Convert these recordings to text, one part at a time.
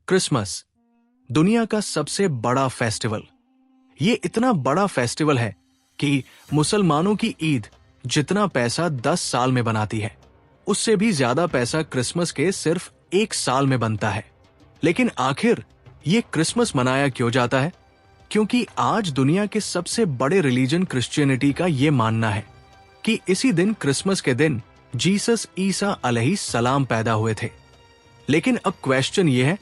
Christmas दुनिया का सबसे बड़ा फेस्टिवल। ये इतना बड़ा फेस्टिवल है कि मुसलमानों की ईद जितना पैसा 10 साल में बनाती है, उससे भी ज्यादा पैसा क्रिसमस के सिर्फ 1 साल में बनता है। लेकिन आखिर ये क्रिसमस मनाया क्यों जाता है? क्योंकि आज दुनिया के सबसे बड़े रिलीजन क्रिश्चियनिटी का ये मानना है कि इसी दिन, क्रिसमस के दिन, जीसस ईसा अलैहिस्सलाम पैदा हुए थे। लेकिन अब क्वेश्चन ये है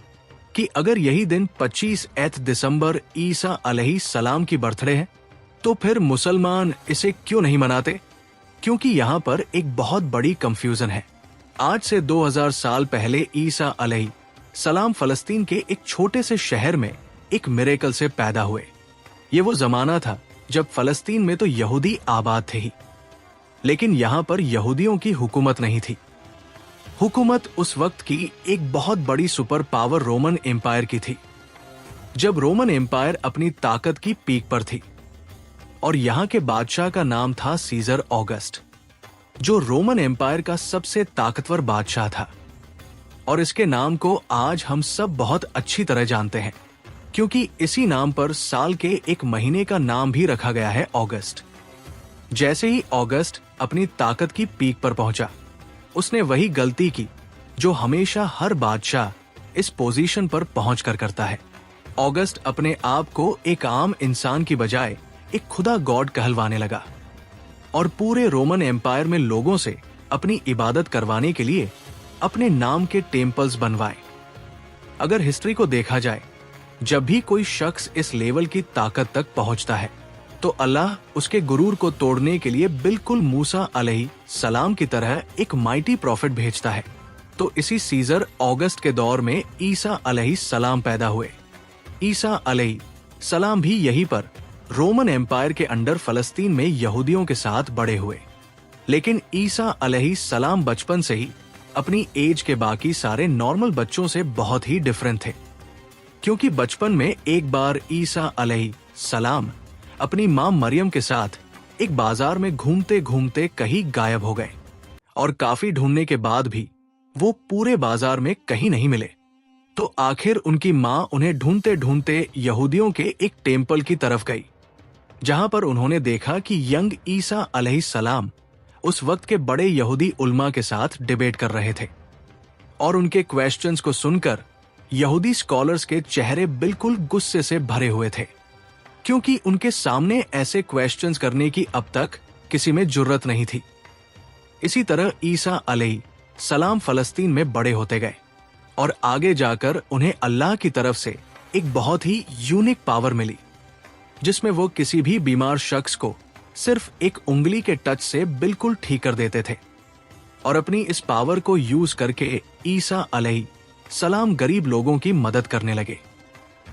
कि अगर यही दिन 25 दिसंबर ईसा अलैहिस्सलाम की बर्थडे है, तो फिर मुसलमान इसे क्यों नहीं मनाते? क्योंकि यहाँ पर एक बहुत बड़ी कंफ्यूजन है। आज से 2000 साल पहले ईसा अलैहिस्सलाम फलस्तीन के एक छोटे से शहर में एक मिरेकल से पैदा हुए। ये वो जमाना था जब फलस्तीन में तो यहूदी आबाद थे ही, लेकिन यहाँ पर यहूदियों की हुकूमत नहीं थी। हुकूमत उस वक्त की एक बहुत बड़ी सुपर पावर रोमन एम्पायर की थी, जब रोमन एम्पायर अपनी ताकत की पीक पर थी। और यहाँ के बादशाह का नाम था सीजर ऑगस्ट, जो रोमन एम्पायर का सबसे ताकतवर बादशाह था। और इसके नाम को आज हम सब बहुत अच्छी तरह जानते हैं, क्योंकि इसी नाम पर साल के एक महीने का नाम भी रखा गया है, ऑगस्ट। जैसे ही ऑगस्ट अपनी ताकत की पीक पर पहुंचा, उसने वही गलती की जो हमेशा हर बादशाह इस पोजीशन पर पहुंचकर करता है। ऑगस्ट अपने आप को एक आम इंसान की बजाय एक खुदा गॉड कहलवाने लगा और पूरे रोमन एम्पायर में लोगों से अपनी इबादत करवाने के लिए अपने नाम के टेम्पल्स बनवाए। अगर हिस्ट्री को देखा जाए, जब भी कोई शख्स इस लेवल की ताकत तक पहुंचता है, तो अल्लाह उसके गुरूर को तोड़ने के लिए बिल्कुल मूसा अलैहिस्सलाम की तरह एक माइटी प्रॉफिट भेजता है। तो इसी सीजर ऑगस्ट के दौर में ईसा अलैहिस्सलाम पैदा हुए। ईसा अलैहिस्सलाम भी यहीं पर रोमन एम्पायर के अंडर फलस्तीन में यहूदियों के साथ बड़े हुए। लेकिन ईसा अलैहिस्सलाम बचपन से ही अपनी एज के बाकी सारे नॉर्मल बच्चों से बहुत ही डिफरेंट थे, क्योंकि बचपन में एक बार ईसा अलैहिस्सलाम अपनी मां मरियम के साथ एक बाजार में घूमते घूमते कहीं गायब हो गए और काफी ढूंढने के बाद भी वो पूरे बाजार में कहीं नहीं मिले। तो आखिर उनकी मां उन्हें ढूंढते ढूंढते यहूदियों के एक टेम्पल की तरफ गई, जहां पर उन्होंने देखा कि यंग ईसा अलैहिस्सलाम उस वक्त के बड़े यहूदी उलमा के साथ डिबेट कर रहे थे। और उनके क्वेश्चंस को सुनकर यहूदी स्कॉलर्स के चेहरे बिल्कुल गुस्से से भरे हुए थे, क्योंकि उनके सामने ऐसे क्वेश्चंस करने की अब तक किसी में जुर्रत नहीं थी। इसी तरह ईसा अलैहिस्सलाम फलस्तीन में बड़े होते गए और आगे जाकर उन्हें अल्लाह की तरफ से एक बहुत ही यूनिक पावर मिली, जिसमें वो किसी भी बीमार शख्स को सिर्फ एक उंगली के टच से बिल्कुल ठीक कर देते थे। और अपनी इस पावर को यूज करके ईसा अलैहिस्सलाम गरीब लोगों की मदद करने लगे।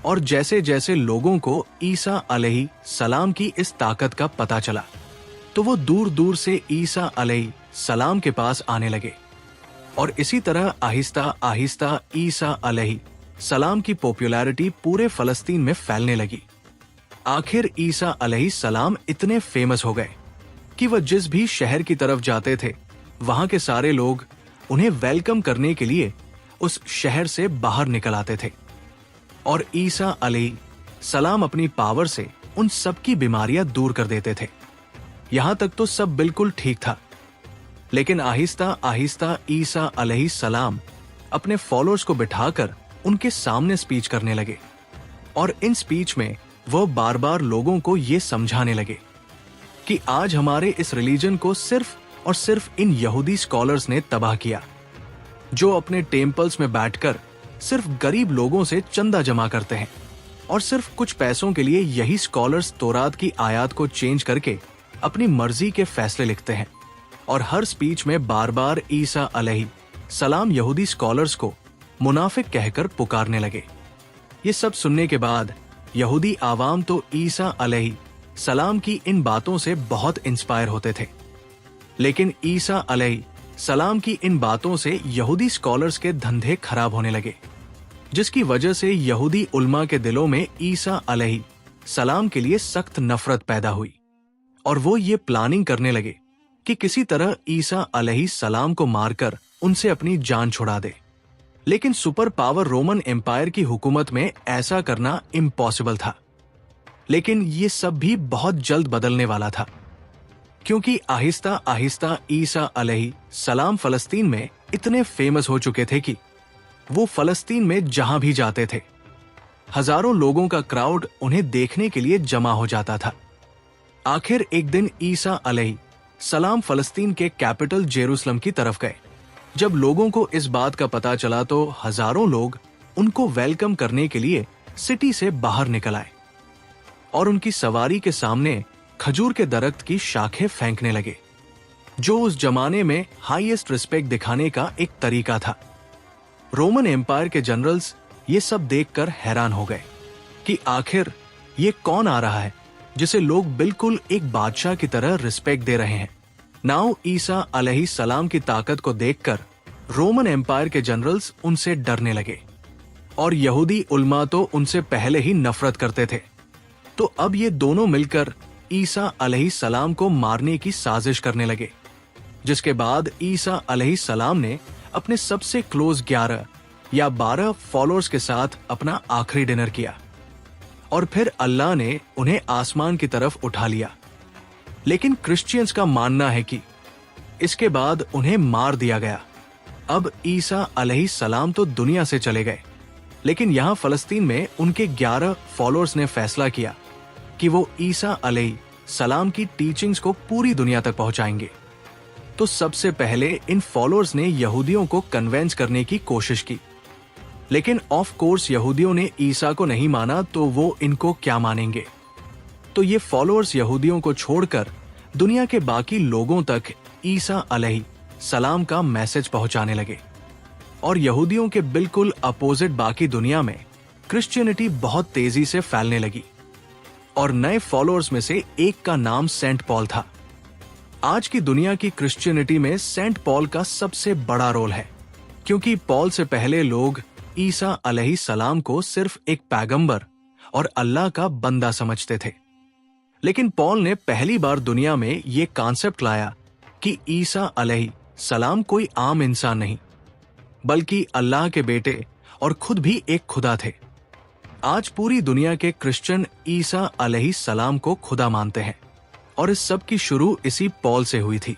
और जैसे जैसे लोगों को ईसा अलैहिस्सलाम की इस ताकत का पता चला, तो वो दूर दूर से ईसा अलैहिस्सलाम के पास आने लगे। और इसी तरह आहिस्ता आहिस्ता ईसा अलैहिस्सलाम की पॉपुलैरिटी पूरे फलस्तीन में फैलने लगी। आखिर ईसा अलैहिस्सलाम इतने फेमस हो गए कि वह जिस भी शहर की तरफ जाते थे, वहां के सारे लोग उन्हें वेलकम करने के लिए उस शहर से बाहर निकल आते थे। और ईसा अलैहिस्सलाम अपनी पावर से उन सब की बीमारियां दूर कर देते थे। यहां तक तो सब बिल्कुल ठीक था, लेकिन आहिस्ता आहिस्ता ईसा अलैहिस्सलाम अपने फॉलोअर्स को बिठाकर उनके सामने स्पीच करने लगे। और इन स्पीच में वो बार बार लोगों को ये समझाने लगे कि आज हमारे इस रिलीजन को सिर्फ और सिर्फ इन यहूदी स्कॉलर्स ने तबाह किया, जो अपने टेम्पल्स में बैठकर सिर्फ गरीब लोगों से चंदा जमा करते हैं। और सिर्फ कुछ पैसों के लिए यही स्कॉलर्स तौरात की आयत को चेंज करके अपनी मर्जी के फैसले लिखते हैं। और हर स्पीच में बार बार ईसा अलैहिस्सलाम यहूदी स्कॉलर्स को मुनाफिक कहकर पुकारने लगे। ये सब सुनने के बाद यहूदी आवाम तो ईसा अलैहिस्सलाम की इन बातों से बहुत इंस्पायर होते थे। लेकिन ईसा अलैहिस्सलाम की इन बातों से यहूदी स्कॉलर्स के धंधे खराब होने लगे, जिसकी वजह से यहूदी उलमा के दिलों में ईसा अलैहिस्सलाम के लिए सख्त नफरत पैदा हुई। और वो ये प्लानिंग करने लगे कि किसी तरह ईसा अलैहिस्सलाम को मारकर उनसे अपनी जान छुड़ा दे। लेकिन सुपर पावर रोमन एम्पायर की हुकूमत में ऐसा करना इम्पॉसिबल था। लेकिन ये सब भी बहुत जल्द बदलने वाला था, क्योंकि आहिस्ता आहिस्ता ईसा अलैहि सलाम फलस्तीन में इतने फेमस हो चुके थे कि वो फलस्तीन में जहां भी जाते थे हजारों लोगों का क्राउड उन्हें देखने के लिए जमा हो जाता था। आखिर एक दिन ईसा अलैहि सलाम फलस्तीन के कैपिटल जेरूसलम की तरफ गए। जब लोगों को इस बात का पता चला तो हजारों लोग उनको वेलकम करने के लिए सिटी से बाहर निकल आए और उनकी सवारी के सामने खजूर के दरख्त की शाखें फेंकने लगे, जो उस जमाने में हाईएस्ट रिस्पेक्ट दिखाने का एक तरीका था। रोमन एम्पायर के जनरल्स ये सब देखकर हैरान हो गए कि आखिर ये कौन आ रहा है जिसे लोग बिल्कुल एक बादशाह की तरह रिस्पेक्ट दे रहे हैं। नाउ ईसा अलैहि सलाम की ताकत को देखकर रोमन एम्पायर के जनरल्स उनसे डरने लगे और यहूदी उल्मा तो उनसे पहले ही नफरत करते थे। तो अब ये दोनों मिलकर ईसा अलैहि सलाम को मारने की साजिश करने लगे, जिसके बाद ईसा अलैहि सलाम ने अपने सबसे क्लोज 11 या 12 फॉलोअर्स के साथ अपना आखिरी डिनर किया और फिर अल्लाह ने उन्हें आसमान की तरफ उठा लिया। लेकिन क्रिश्चियंस का मानना है कि इसके बाद उन्हें मार दिया गया। अब ईसा अलैहि सलाम तो दुनिया से चले गए, लेकिन यहां फलस्तीन में उनके 11 फॉलोअर्स ने फैसला किया कि वो ईसा अलैहि सलाम की टीचिंग्स को पूरी दुनिया तक पहुंचाएंगे। तो सबसे पहले इन फॉलोअर्स ने यहूदियों को कन्वेंस करने की कोशिश की, लेकिन ऑफ कोर्स यहूदियों ने ईसा को नहीं माना, तो वो इनको क्या मानेंगे। तो ये फॉलोअर्स यहूदियों को छोड़कर दुनिया के बाकी लोगों तक ईसा अलैहि सलाम का मैसेज पहुंचाने लगे और यहूदियों के बिल्कुल अपोजिट बाकी दुनिया में क्रिश्चियनिटी बहुत तेजी से फैलने लगी और नए फॉलोअर्स में से एक का नाम सेंट पॉल था। आज की दुनिया की क्रिश्चियनिटी में सेंट पॉल का सबसे बड़ा रोल है, क्योंकि पॉल से पहले लोग ईसा अलैहि सलाम को सिर्फ एक पैगंबर और अल्लाह का बंदा समझते थे। लेकिन पॉल ने पहली बार दुनिया में ये कॉन्सेप्ट लाया कि ईसा अलैहि सलाम कोई आम इंसान नहीं, बल्कि अल्लाह के बेटे और खुद भी एक खुदा थे। आज पूरी दुनिया के क्रिश्चियन ईसा अलैहि सलाम को खुदा मानते हैं और इस सब की शुरू इसी पॉल से हुई थी।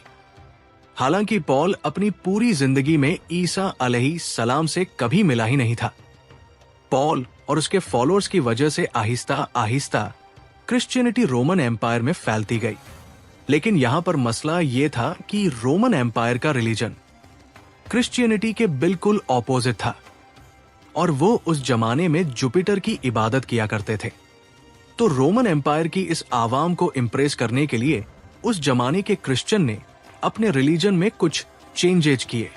हालांकि पॉल अपनी पूरी जिंदगी में ईसा अलैहि सलाम से कभी मिला ही नहीं था। पॉल और उसके फॉलोअर्स की वजह से Aahista Aahista Christianity Roman empire में फैलती गई। लेकिन यहां पर मसला यह था कि रोमन एम्पायर का रिलीजन क्रिश्चियनिटी के बिल्कुल ऑपोजिट था और वो उस जमाने में जुपिटर की इबादत किया करते थे। तो रोमन एम्पायर की इस आवाम को इम्प्रेस करने के लिए उस जमाने के क्रिश्चियन ने अपने रिलीजन में कुछ चेंजेज किए।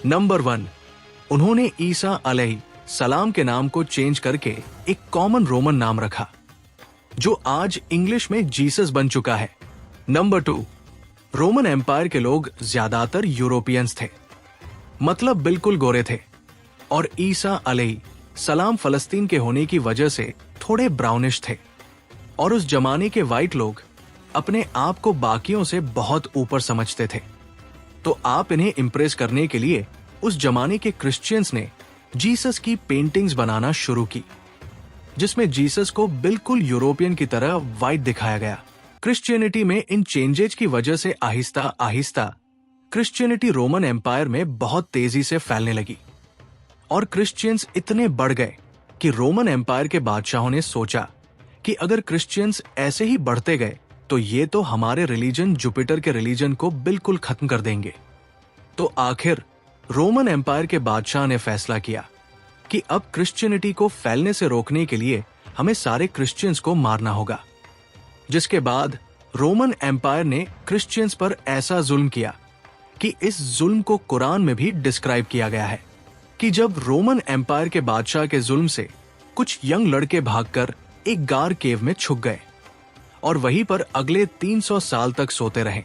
नंबर 1, उन्होंने ईसा अलैहि सलाम के नाम को चेंज करके एक कॉमन रोमन नाम रखा, जो आज इंग्लिश में जीसस बन चुका है। नंबर 2, रोमन एम्पायर के लोग ज्यादातर यूरोपियंस थे, मतलब बिल्कुल गोरे थे, और ईसा अलैहि सलाम फलस्तीन के होने की वजह से थोड़े ब्राउनिश थे, और उस जमाने के वाइट लोग अपने आप को बाकियों से बहुत ऊपर समझते थे। तो आप इन्हें इम्प्रेस करने के लिए उस जमाने के क्रिश्चियंस ने जीसस की पेंटिंग्स बनाना शुरू की, जिसमें जीसस को बिल्कुल यूरोपियन की तरह वाइट दिखाया गया। क्रिश्चियनिटी में इन चेंजेज की वजह से Aahista Aahista Christianity Roman empire में बहुत तेजी से फैलने लगी और क्रिश्चियंस इतने बढ़ गए कि रोमन एम्पायर के बादशाहों ने सोचा कि अगर क्रिश्चियंस ऐसे ही बढ़ते गए तो ये तो हमारे रिलीजन जुपिटर के रिलीजन को बिल्कुल खत्म कर देंगे। तो आखिर रोमन एम्पायर के बादशाह ने फैसला किया कि अब क्रिश्चियनिटी को फैलने से रोकने के लिए हमें सारे क्रिश्चियंस को मारना होगा। जिसके बाद रोमन एम्पायर ने क्रिश्चियंस पर ऐसा जुल्म किया कि इस जुल्म को कुरान में भी डिस्क्राइब किया गया है कि जब रोमन एम्पायर के बादशाह के जुल्म से कुछ यंग लड़के भागकर एक गार केव में छुप गए और वहीं पर अगले 300 साल तक सोते रहे।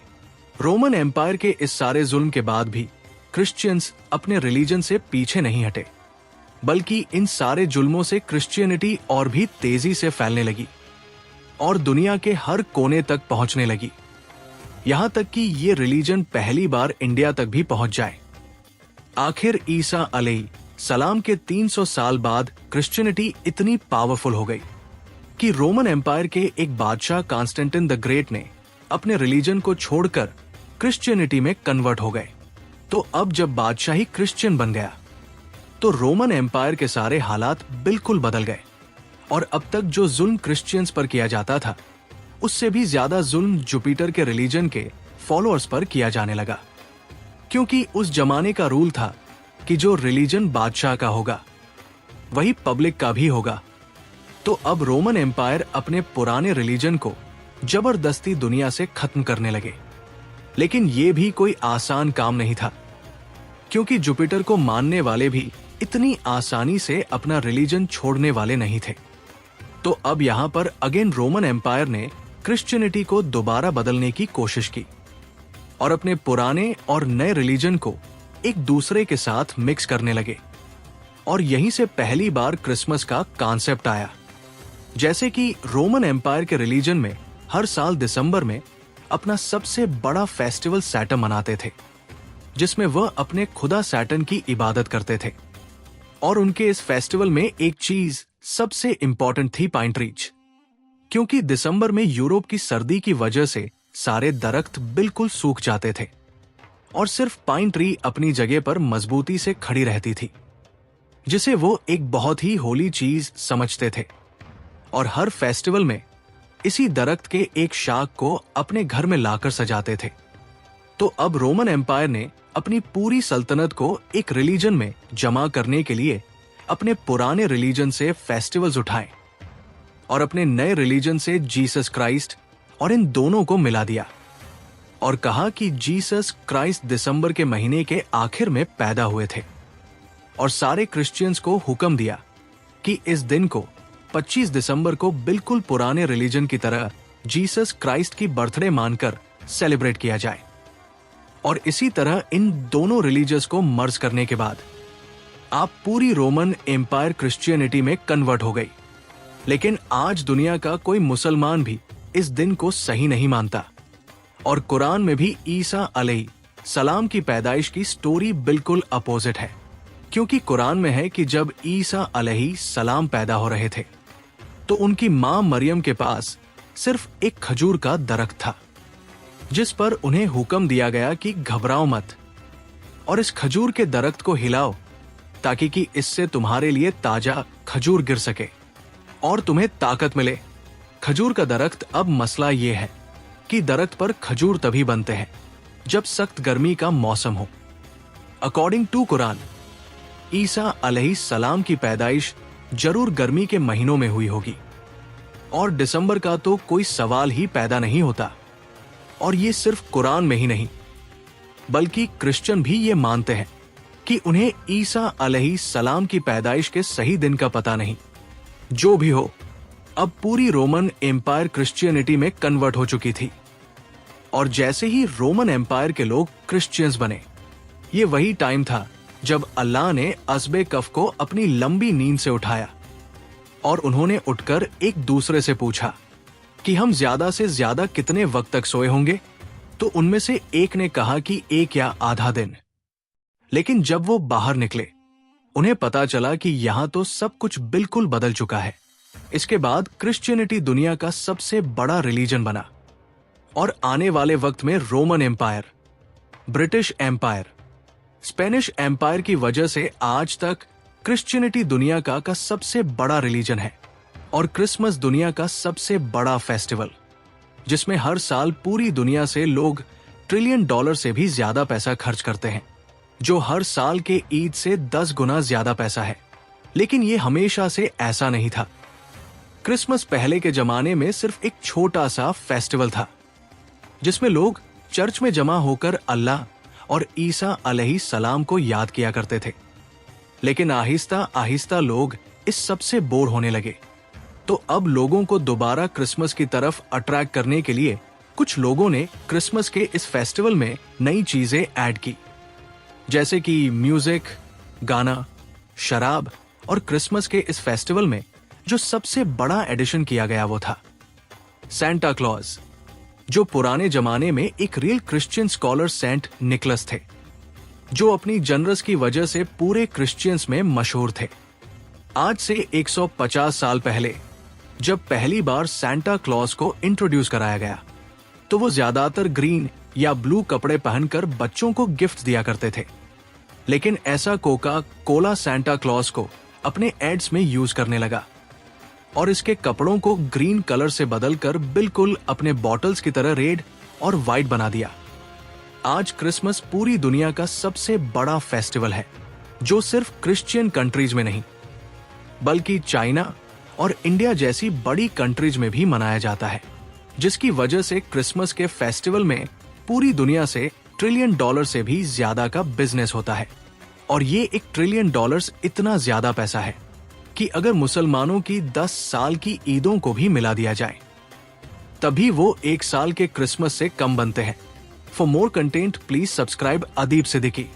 रोमन एम्पायर के इस सारे जुल्म के बाद भी क्रिश्चियंस अपने रिलीजन से पीछे नहीं हटे, बल्कि इन सारे जुल्मों से क्रिश्चियनिटी और भी तेजी से फैलने लगी और दुनिया के हर कोने तक पहुंचने लगी, यहां तक कि ये रिलीजन पहली बार इंडिया तक भी पहुंच जाए। आखिर ईसा अलैहि सलाम के 300 साल बाद क्रिश्चियनिटी इतनी पावरफुल हो गई कि रोमन एम्पायर के एक बादशाह कॉन्स्टेंटिन द ग्रेट ने अपने रिलीजन को छोड़कर क्रिश्चियनिटी में कन्वर्ट हो गए। तो अब जब बादशाह ही क्रिश्चियन बन गया तो रोमन एम्पायर के सारे हालात बिल्कुल बदल गए और अब तक जो जुल्म क्रिश्चियंस पर किया जाता था उससे भी ज्यादा जुल्म जुपिटर के रिलीजन के फॉलोअर्स पर किया जाने लगा, क्योंकि उस जमाने का रूल था कि जो रिलीजन बादशाह का होगा वही पब्लिक का भी होगा। तो अब रोमन एम्पायर अपने पुराने रिलीजन को जबरदस्ती दुनिया से खत्म करने लगे। लेकिन यह भी कोई आसान काम नहीं था, क्योंकि जुपिटर को मानने वाले भी इतनी आसानी से अपना रिलीजन छोड़ने वाले नहीं थे। तो अब यहां पर अगेन रोमन एम्पायर ने क्रिश्चियनिटी को दोबारा बदलने की कोशिश की और अपने पुराने और नए रिलीजन को एक दूसरे के साथ मिक्स करने लगे। और यहीं से पहली बार क्रिसमस का कॉन्सेप्ट आया। जैसे कि रोमन एम्पायर के रिलीजन में हर साल दिसंबर में अपना सबसे बड़ा फेस्टिवल सैटर्न मनाते थे, जिसमें वह अपने खुदा सैटर्न की इबादत करते थे। और उनके इस फेस्टिवल में एक चीज सबसे इंपॉर्टेंट थी पाइन ट्रीज, क्योंकि दिसंबर में यूरोप की सर्दी की वजह से सारे दरख्त बिल्कुल सूख जाते थे और सिर्फ पाइन ट्री अपनी जगह पर मजबूती से खड़ी रहती थी, जिसे वो एक बहुत ही होली चीज समझते थे। और हर फेस्टिवल में इसी दरख्त के एक शाख को अपने घर में लाकर सजाते थे। तो अब रोमन एम्पायर ने अपनी पूरी सल्तनत को एक रिलीजन में जमा करने के लिए अपने पुराने रिलीजन से फेस्टिवल्स उठाए और अपने नए रिलीजन से जीसस क्राइस्ट और इन दोनों को मिला दिया और कहा कि जीसस क्राइस्ट दिसंबर के महीने के आखिर में पैदा हुए थे। और सारे क्रिश्चियंस को हुक्म दिया कि इस दिन को 25 दिसंबर को बिल्कुल पुराने रिलीजन की तरह जीसस क्राइस्ट की बर्थडे मानकर सेलिब्रेट किया जाए। और इसी तरह इन दोनों रिलीजियस को मर्ज करने के बाद आप पूरी रोमन एम्पायर क्रिश्चियनिटी में कन्वर्ट हो गई। लेकिन आज दुनिया का कोई मुसलमान भी इस दिन को सही नहीं मानता और कुरान में भी ईसा अलैहि सलाम की पैदाइश की स्टोरी बिल्कुल अपोजिट है, क्योंकि कुरान में है कि जब ईसा अलैहि सलाम पैदा हो रहे थे तो उनकी मां मरियम के पास सिर्फ एक खजूर का दरख्त था, जिस पर उन्हें हुक्म दिया गया कि घबराओ मत और इस खजूर के दरख्त को हिलाओ ताकि कि इससे तुम्हारे लिए ताजा खजूर गिर सके और तुम्हें ताकत मिले। खजूर का दरख्त अब मसला ये है कि दरख्त पर खजूर तभी बनते हैं जब सख्त गर्मी का मौसम हो। अकॉर्डिंग टू कुरान ईसा अलैहि सलाम की पैदाइश जरूर गर्मी के महीनों में हुई होगी और दिसंबर का तो कोई सवाल ही पैदा नहीं होता। और ये सिर्फ कुरान में ही नहीं बल्कि क्रिश्चियन भी ये मानते हैं कि उन्हें ईसा अलैहि सलाम की पैदाइश के सही दिन का पता नहीं। जो भी हो, अब पूरी रोमन एम्पायर क्रिश्चियनिटी में कन्वर्ट हो चुकी थी और जैसे ही रोमन एम्पायर के लोग क्रिश्चियंस बने, ये वही टाइम था जब अल्लाह ने अस्बे कफ को अपनी लंबी नींद से उठाया और उन्होंने उठकर एक दूसरे से पूछा कि हम ज्यादा से ज्यादा कितने वक्त तक सोए होंगे। तो उनमें से एक ने कहा कि 1 या आधा दिन। लेकिन जब वो बाहर निकले उन्हें पता चला कि यहां तो सब कुछ बिल्कुल बदल चुका है। इसके बाद क्रिश्चियनिटी दुनिया का सबसे बड़ा रिलीजन बना और आने वाले वक्त में Roman empire, British empire, Spanish empire की वजह से आज तक क्रिश्चियनिटी दुनिया का सबसे बड़ा रिलीजन है और क्रिसमस दुनिया का सबसे बड़ा फेस्टिवल, जिसमें हर साल पूरी दुनिया से लोग $1 ट्रिलियन से भी ज्यादा पैसा खर्च करते हैं, जो हर साल के ईद से 10 गुना ज्यादा पैसा है। लेकिन ये हमेशा से ऐसा नहीं था। क्रिसमस पहले के जमाने में सिर्फ एक छोटा सा फेस्टिवल था जिसमें लोग चर्च में जमा होकर अल्लाह और ईसा अलैहि सलाम को याद किया करते थे। लेकिन आहिस्ता आहिस्ता लोग इस सब से बोर होने लगे। तो अब लोगों को दोबारा क्रिसमस की तरफ अट्रैक्ट करने के लिए कुछ लोगों ने क्रिसमस के इस फेस्टिवल में नई चीजें ऐड की, जैसे कि म्यूजिक, गाना, शराब। और क्रिसमस के इस फेस्टिवल में जो सबसे बड़ा एडिशन किया गया वो था सेंटा क्लॉज, जो पुराने जमाने में एक real Christian scholar saint Nicholas थे। जो अपनी जनरस की वजह से पूरे क्रिश्चियंस में मशहूर थे। आज से 150 साल पहले जब पहली बार सांता क्लॉज को इंट्रोड्यूस कराया गया, तो वो ज्यादातर ग्रीन या ब्लू कपड़े पहनकर बच्चों को गिफ्ट दिया करते थे। लेकिन ऐसा कोका कोला सांता क्लॉज को अपने एड्स में यूज करने लगा और इसके कपड़ों को ग्रीन कलर से बदलकर बिल्कुल अपने बॉटल्स की तरह रेड और व्हाइट बना दिया। आज क्रिसमस पूरी दुनिया का सबसे बड़ा फेस्टिवल है, जो सिर्फ क्रिश्चियन कंट्रीज में नहीं बल्कि चाइना और इंडिया जैसी बड़ी कंट्रीज में भी मनाया जाता है, जिसकी वजह से क्रिसमस के फेस्टिवल में पूरी दुनिया से $1 ट्रिलियन से भी ज्यादा का बिजनेस होता है। और ये $1 ट्रिलियन इतना ज्यादा पैसा है कि अगर मुसलमानों की 10 साल की ईदों को भी मिला दिया जाए, तभी वो 1 साल के क्रिसमस से कम बनते हैं। For more content please subscribe Adeeb Siddiqui.